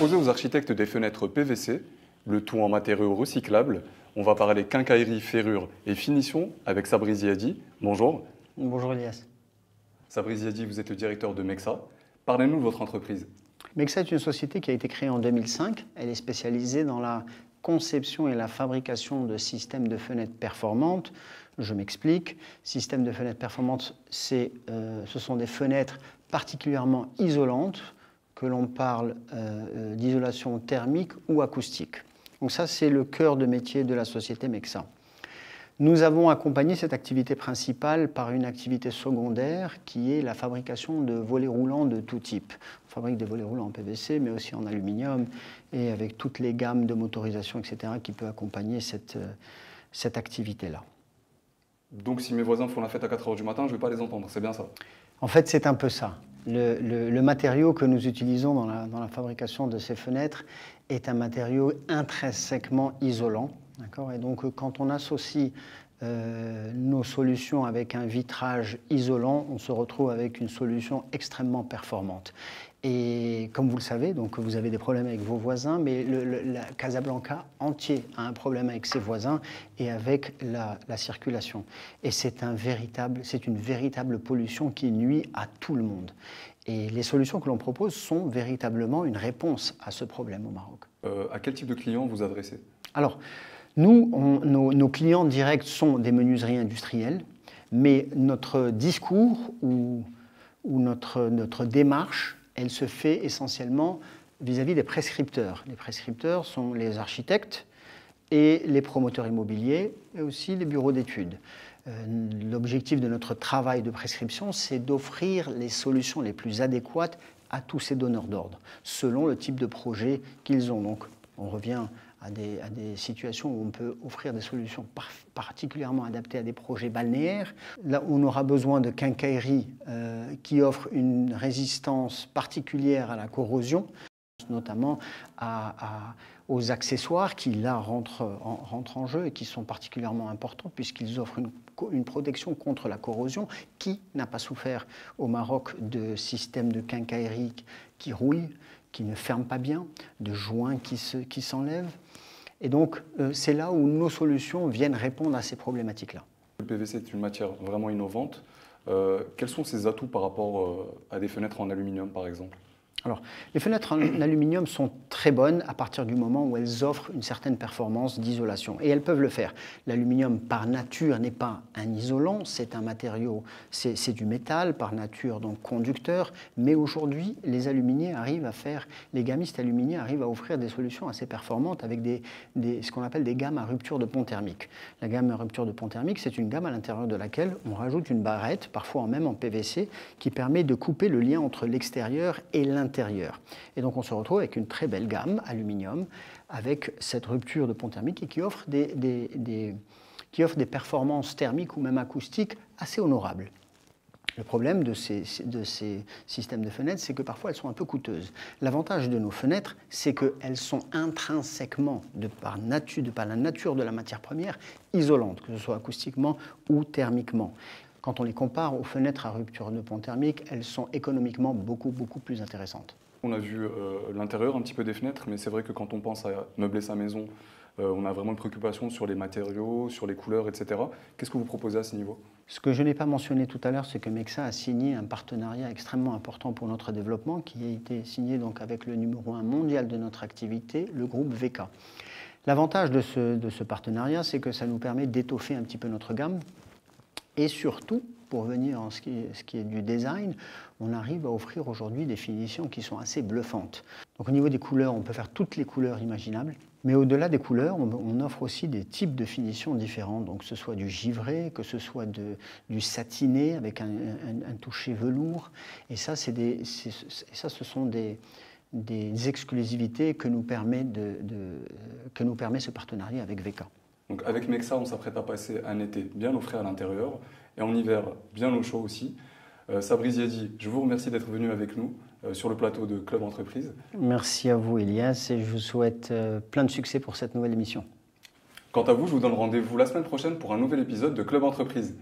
proposez aux architectes des fenêtres PVC, le tout en matériaux recyclables. On va parler quincaillerie, ferrure et finition avec Sabri Ziadi. Bonjour. Bonjour Elias. Sabri Ziadi, vous êtes le directeur de Mexa. Parlez-nous de votre entreprise. Mexa est une société qui a été créée en 2005. Elle est spécialisée dans la conception et la fabrication de systèmes de fenêtres performantes. Je m'explique. Systèmes de fenêtres performantes, ce sont des fenêtres particulièrement isolantes, que l'on parle d'isolation thermique ou acoustique. Donc ça, c'est le cœur de métier de la société Mexa. Nous avons accompagné cette activité principale par une activité secondaire qui est la fabrication de volets roulants de tout type. On fabrique des volets roulants en PVC, mais aussi en aluminium et avec toutes les gammes de motorisation, etc., qui peuvent accompagner cette activité-là. Donc si mes voisins font la fête à 4 h du matin, je ne vais pas les entendre, c'est bien ça? En fait, c'est un peu ça. Le matériau que nous utilisons dans la fabrication de ces fenêtres est un matériau intrinsèquement isolant. Et donc, quand on associe nos solutions avec un vitrage isolant, on se retrouve avec une solution extrêmement performante. Et comme vous le savez, donc vous avez des problèmes avec vos voisins, mais la Casablanca entier a un problème avec ses voisins et avec la circulation. Et c'est une véritable pollution qui nuit à tout le monde. Et les solutions que l'on propose sont véritablement une réponse à ce problème au Maroc. À quel type de clients vous adressez? Alors, nous, nos clients directs sont des menuiseries industrielles, mais notre discours ou notre démarche, elle se fait essentiellement vis-à-vis des prescripteurs. Les prescripteurs sont les architectes et les promoteurs immobiliers et aussi les bureaux d'études. L'objectif de notre travail de prescription, c'est d'offrir les solutions les plus adéquates à tous ces donneurs d'ordre, selon le type de projet qu'ils ont. Donc, on revient à des situations où on peut offrir des solutions particulièrement adaptées à des projets balnéaires. Là où on aura besoin de quincaillerie qui offre une résistance particulière à la corrosion, notamment aux accessoires qui là rentrent en jeu et qui sont particulièrement importants puisqu'ils offrent une protection contre la corrosion. Qui n'a pas souffert au Maroc de systèmes de quincaillerie qui rouillent, qui ne ferment pas bien, de joints qui s'enlèvent? Et donc, c'est là où nos solutions viennent répondre à ces problématiques-là. Le PVC est une matière vraiment innovante. Quels sont ses atouts par rapport à des fenêtres en aluminium, par exemple? Alors, les fenêtres en aluminium sont très bonnes à partir du moment où elles offrent une certaine performance d'isolation. Et elles peuvent le faire. L'aluminium, par nature, n'est pas un isolant, c'est un matériau, c'est du métal, par nature, donc conducteur. Mais aujourd'hui, les gamistes aluminiers arrivent à offrir des solutions assez performantes avec ce qu'on appelle des gammes à rupture de pont thermique. La gamme à rupture de pont thermique, c'est une gamme à l'intérieur de laquelle on rajoute une barrette, parfois même en PVC, qui permet de couper le lien entre l'extérieur et l'intérieur. Et donc on se retrouve avec une très belle gamme aluminium avec cette rupture de pont thermique et qui offre des performances thermiques ou même acoustiques assez honorables. Le problème de ces systèmes de fenêtres, c'est que parfois elles sont un peu coûteuses. L'avantage de nos fenêtres, c'est qu'elles sont intrinsèquement, par la nature de la matière première, isolantes, que ce soit acoustiquement ou thermiquement. Quand on les compare aux fenêtres à rupture de pont thermique, elles sont économiquement beaucoup plus intéressantes. On a vu l'intérieur un petit peu des fenêtres, mais c'est vrai que quand on pense à meubler sa maison, on a vraiment une préoccupation sur les matériaux, sur les couleurs, etc. Qu'est-ce que vous proposez à ce niveau? Ce que je n'ai pas mentionné tout à l'heure, c'est que Mexa a signé un partenariat extrêmement important pour notre développement, qui a été signé donc avec le numéro 1 mondial de notre activité, le groupe VK. L'avantage de ce partenariat, c'est que ça nous permet d'étoffer un petit peu notre gamme. Et surtout, pour venir en ce qui est du design, on arrive à offrir aujourd'hui des finitions qui sont assez bluffantes. Donc au niveau des couleurs, on peut faire toutes les couleurs imaginables. Mais au-delà des couleurs, on offre aussi des types de finitions différents. Donc que ce soit du givré, que ce soit du satiné avec un toucher velours. Et ça, ce sont des exclusivités que nous permet ce partenariat avec VK. Donc avec Mexa, on s'apprête à passer un été bien au frais à l'intérieur et en hiver bien au chaud aussi. Sabri Ziadi, je vous remercie d'être venu avec nous sur le plateau de Club Entreprise. Merci à vous Elias et je vous souhaite plein de succès pour cette nouvelle émission. Quant à vous, je vous donne rendez-vous la semaine prochaine pour un nouvel épisode de Club Entreprise.